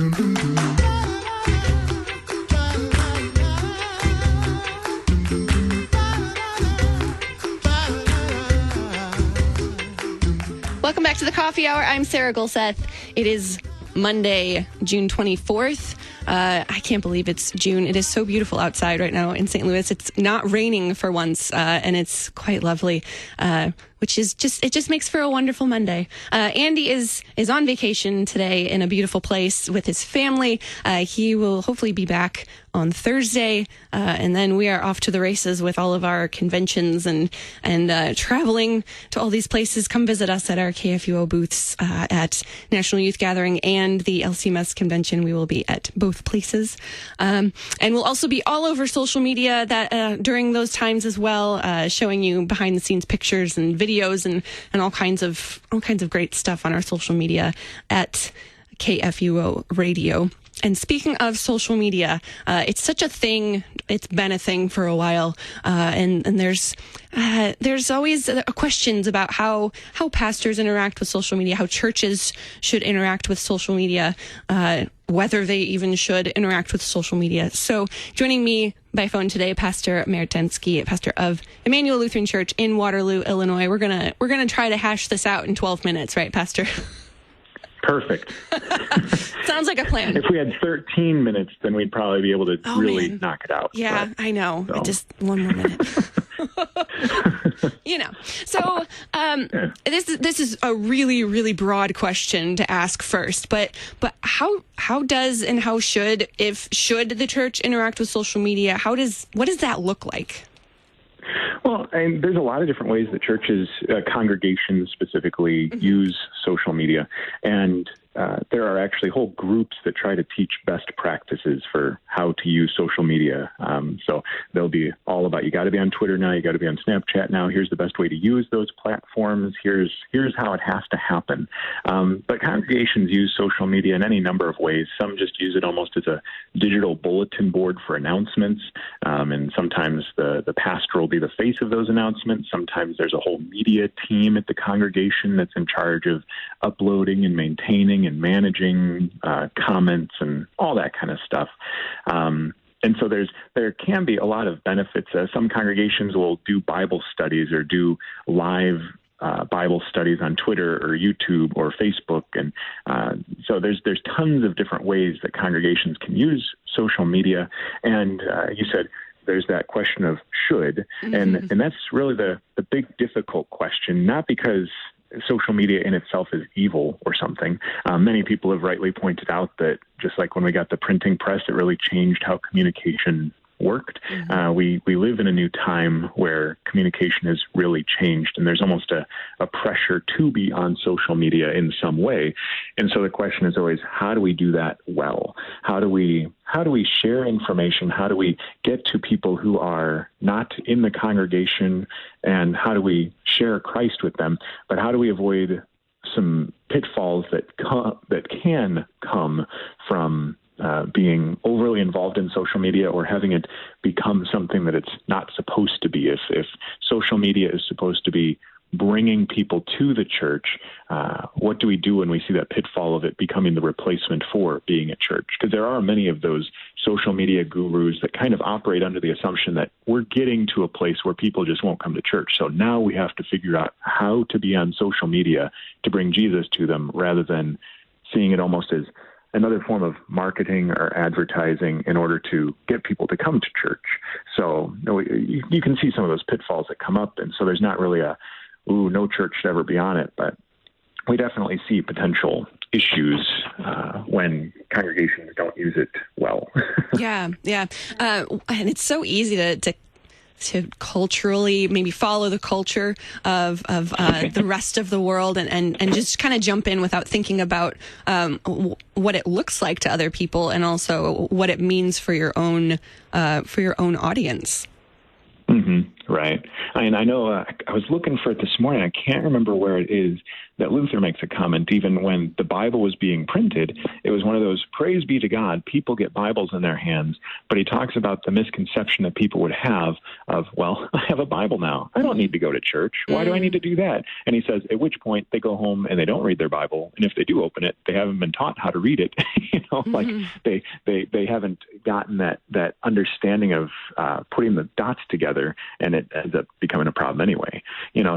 Welcome back to the Coffee Hour. I'm Sarah Gulseth. It is Monday, June 24th. I can't believe it's June. It is so beautiful outside right now in St. Louis. It's not raining for once, and it's quite lovely, which is it just makes for a wonderful Monday. Andy is on vacation today in a beautiful place with his family. He will hopefully be back on Thursday, and then we are off to the races with all of our conventions and traveling to all these places. Come visit us at our KFUO booths at National Youth Gathering and the LCMS convention. We will be at both places, and we'll also be all over social media that during those times as well, showing you behind the scenes pictures and videos and all kinds of great stuff on our social media at KFUO Radio. And speaking of social media, it's such a thing. It's been a thing for a while, and there's always questions about how pastors interact with social media, how churches should interact with social media, whether they even should interact with social media. So, joining me by phone today, Pastor Meritensky, pastor of Emmanuel Lutheran Church in Waterloo, Illinois. We're gonna try to hash this out in 12 minutes, right, Pastor? Perfect. Sounds like a plan. If we had 13 minutes, then we'd probably be able to knock it out. Yeah, but, I know. So. Just one more minute. So this is a really, really broad question to ask first, but how does and how should the church interact with social media? What does that look like? Well, and there's a lot of different ways that churches, congregations specifically, use social media. And there are actually whole groups that try to teach best practices for how to use social media. So they'll be all about, you got to be on Twitter now, you got to be on Snapchat now, here's the best way to use those platforms, here's how it has to happen. But congregations use social media in any number of ways. Some just use it almost as a digital bulletin board for announcements, and sometimes the pastor will be the face of those announcements. Sometimes there's a whole media team at the congregation that's in charge of uploading and maintaining and managing comments and all that kind of stuff. And so there can be a lot of benefits. Some congregations will do Bible studies or do live Bible studies on Twitter or YouTube or Facebook. And so there's tons of different ways that congregations can use social media. And you said there's that question of should, and that's really the big difficult question, not because social media in itself is evil or something. Many people have rightly pointed out that just like when we got the printing press, it really changed how communication worked. We live in a new time where communication has really changed, and there's almost a pressure to be on social media in some way. And so the question is always, how do we do that well? How do we share information? How do we get to people who are not in the congregation, and how do we share Christ with them? But how do we avoid some pitfalls that can come from being overly involved in social media or having it become something that it's not supposed to be? If social media is supposed to be bringing people to the church, what do we do when we see that pitfall of it becoming the replacement for being at church? Because there are many of those social media gurus that kind of operate under the assumption that we're getting to a place where people just won't come to church. So now we have to figure out how to be on social media to bring Jesus to them, rather than seeing it almost as another form of marketing or advertising in order to get people to come to church. So you can see some of those pitfalls that come up. And so there's not really no church should ever be on it, but we definitely see potential issues when congregations don't use it well. Yeah. And it's so easy to culturally maybe follow the culture of the rest of the world and just kind of jump in without thinking about what it looks like to other people, and also what it means for your own audience. Right. I know I was looking for it this morning. I can't remember where it is that Luther makes a comment. Even when the Bible was being printed, it was one of those, praise be to God, people get Bibles in their hands. But he talks about the misconception that people would have of, well, I have a Bible now. I don't need to go to church. Why do I need to do that? And he says, at which point they go home and they don't read their Bible. And if they do open it, they haven't been taught how to read it. Like they haven't gotten that understanding of putting the dots together, and it ends up becoming a problem anyway.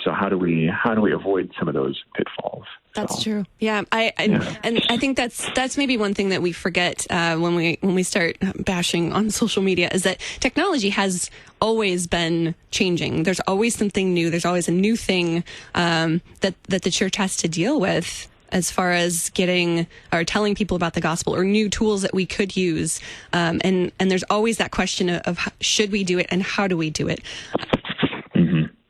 So how do we avoid some of those pitfalls? That's true. Yeah, and I think that's maybe one thing that we forget when we start bashing on social media is that technology has always been changing. There's always something new. There's always a new thing that the church has to deal with as far as getting or telling people about the gospel or new tools that we could use. And there's always that question of should we do it and how do we do it?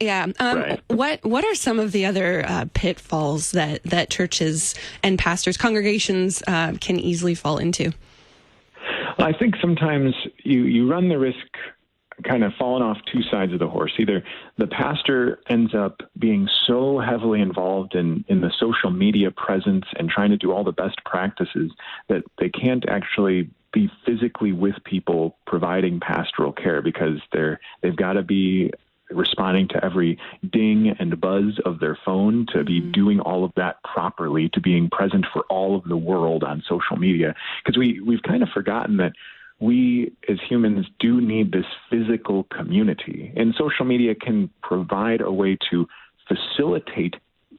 Yeah. Right. What are some of the other pitfalls that churches and pastors, congregations can easily fall into? I think sometimes you run the risk kind of falling off two sides of the horse. Either the pastor ends up being so heavily involved in the social media presence and trying to do all the best practices that they can't actually be physically with people providing pastoral care because they've got to be responding to every ding and buzz of their phone, to be doing all of that properly, to being present for all of the world on social media. Because we've kind of forgotten that we as humans do need this physical community. And social media can provide a way to facilitate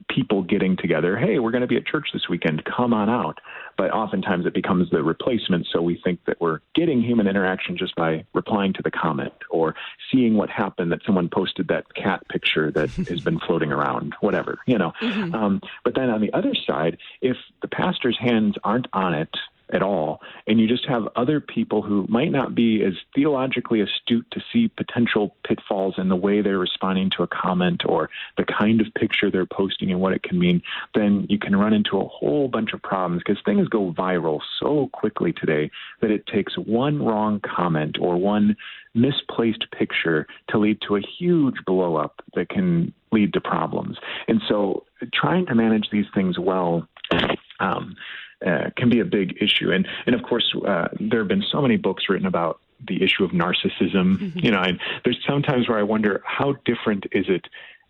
people getting together. Hey, we're going to be at church this weekend. Come on out. But oftentimes it becomes the replacement. So we think that we're getting human interaction just by replying to the comment or seeing what happened, that someone posted that cat picture that has been floating around, whatever, But then on the other side, if the pastor's hands aren't on it at all, and you just have other people who might not be as theologically astute to see potential pitfalls in the way they're responding to a comment or the kind of picture they're posting and what it can mean, then you can run into a whole bunch of problems because things go viral so quickly today that it takes one wrong comment or one misplaced picture to lead to a huge blow up that can lead to problems. And so trying to manage these things well can be a big issue. And of course, there have been so many books written about the issue of narcissism, and there's sometimes where I wonder how different is it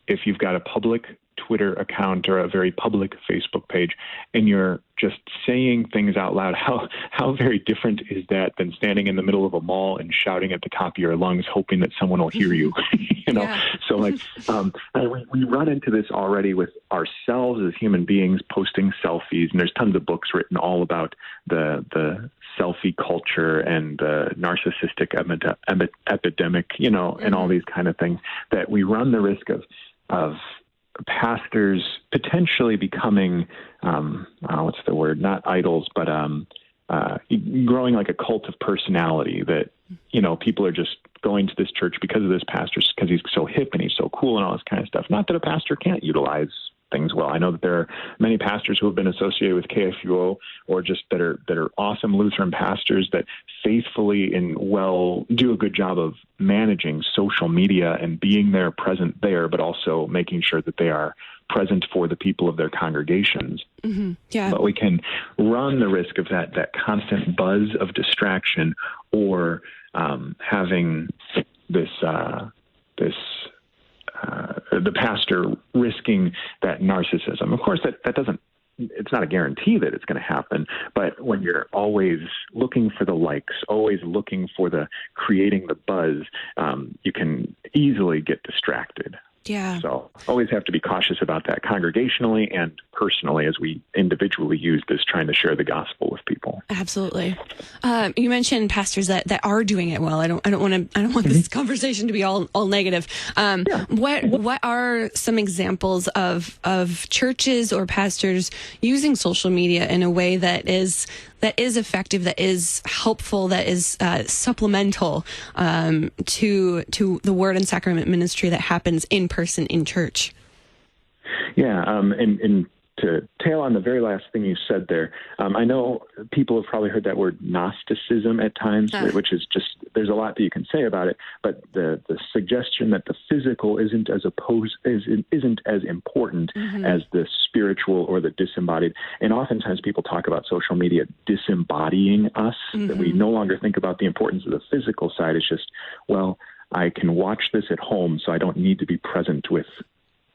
if you've got a public Twitter account or a very public Facebook page and you're just saying things out loud. How very different is that than standing in the middle of a mall and shouting at the top of your lungs, hoping that someone will hear you? Yeah. So we run into this already with ourselves as human beings posting selfies, and there's tons of books written all about the selfie culture and the narcissistic epidemic, and all these kind of things that we run the risk of pastors potentially becoming, not idols, but growing like a cult of personality that, people are just going to this church because of this pastor, because he's so hip and he's so cool and all this kind of stuff. Not that a pastor can't utilize things well. I know that there are many pastors who have been associated with KFUO or just that are awesome Lutheran pastors that faithfully and well do a good job of managing social media and being there, present there, but also making sure that they are present for the people of their congregations. Mm-hmm. Yeah. But we can run the risk of that constant buzz of distraction or having the pastor risking that narcissism. Of course, that doesn't, it's not a guarantee that it's going to happen, but when you're always looking for the likes, always looking for creating the buzz, you can easily get distracted. Yeah. So always have to be cautious about that congregationally and personally as we individually use this, trying to share the gospel with people. Absolutely. You mentioned pastors that are doing it well. I don't want this conversation to be all negative. What are some examples of churches or pastors using social media in a way that is effective, that is helpful, that is supplemental to the word and sacrament ministry that happens in person in church? Yeah, and to tail on the very last thing you said there, I know people have probably heard that word Gnosticism at times, which is just, there's a lot that you can say about it, but the suggestion that the physical isn't as important as the spiritual or the disembodied. And oftentimes people talk about social media disembodying us, that we no longer think about the importance of the physical side. It's just, well, I can watch this at home, so I don't need to be present with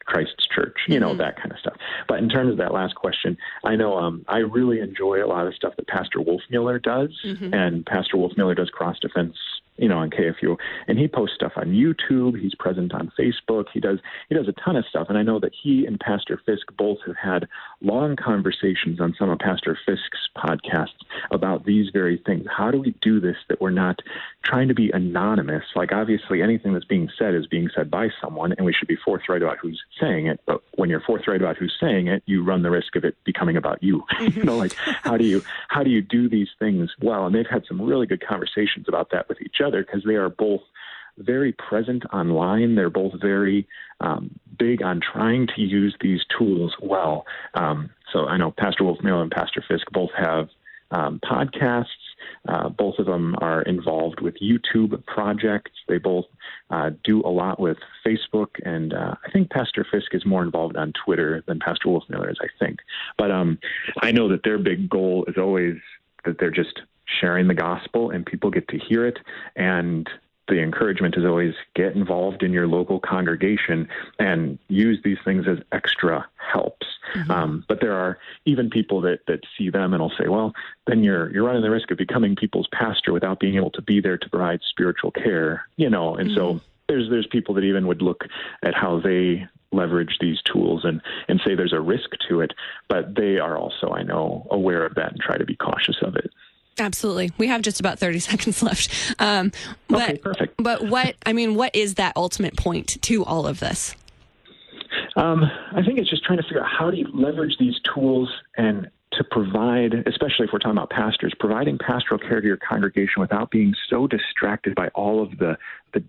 Christ's church, you know, that kind of stuff. But in terms of that last question, I know I really enjoy a lot of stuff that Pastor Wolfmueller does, and Pastor Wolfmueller does Cross Defense, you know, on KFUO, and he posts stuff on YouTube. He's present on Facebook. He does a ton of stuff, and I know that he and Pastor Fisk both have had long conversations on some of Pastor Fisk's podcasts about these very things. How do we do this that we're not trying to be anonymous? Like, obviously, anything that's being said is being said by someone, and we should be forthright about who's saying it. But when you're forthright about who's saying it, you run the risk of it becoming about you. You know, like, how do you do these things well? And they've had some really good conversations about that with each other, because they are both very present online. They're both very big on trying to use these tools well. So I know Pastor Wolfmueller and Pastor Fisk both have podcasts. Both of them are involved with YouTube projects. They both do a lot with Facebook, and I think Pastor Fisk is more involved on Twitter than Pastor Wolfmueller is, I think. But I know that their big goal is always that they're just sharing the gospel and people get to hear it. And the encouragement is always get involved in your local congregation and use these things as extra helps. But there are even people that see them and will say, well, then you're running the risk of becoming people's pastor without being able to be there to provide spiritual care, you know. And so there's people that even would look at how they leverage these tools and say there's a risk to it, but they are also, I know, aware of that and try to be cautious of it. Absolutely. We have just about 30 seconds left. Okay, perfect. But what is that ultimate point to all of this? I think it's just trying to figure out how do you leverage these tools and to provide, especially if we're talking about pastors, providing pastoral care to your congregation without being so distracted by all of the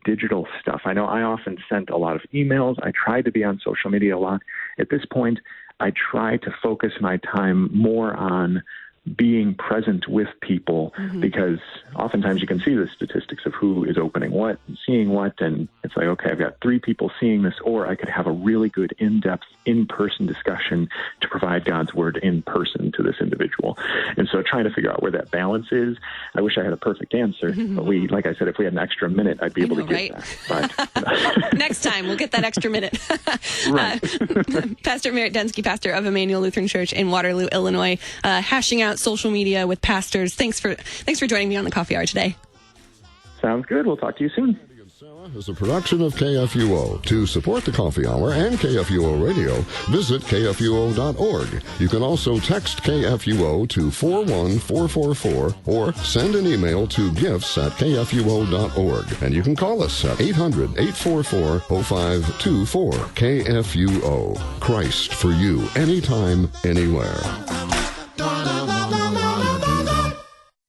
digital stuff. I know I often sent a lot of emails. I tried to be on social media a lot. At this point, I try to focus my time more on being present with people, because oftentimes you can see the statistics of who is opening what and seeing what, and it's like, okay, I've got 3 people seeing this, or I could have a really good in-depth, in-person discussion to provide God's word in person to this individual. And so trying to figure out where that balance is, I wish I had a perfect answer, but like I said, if we had an extra minute, I'd be able to get that. But, next time, we'll get that extra minute. Right. Pastor Merritt Densky, pastor of Emmanuel Lutheran Church in Waterloo, Illinois, hashing out social media with pastors. Thanks for joining me on the Coffee Hour today. Sounds good. We'll talk to you soon. Is a production of KFUO. To support the Coffee Hour and KFUO Radio, visit KFUO.org. You can also text KFUO to 41444 or send an email to gifts@KFUO.org. And you can call us at 800-844-0524. KFUO. Christ for you, anytime, anywhere.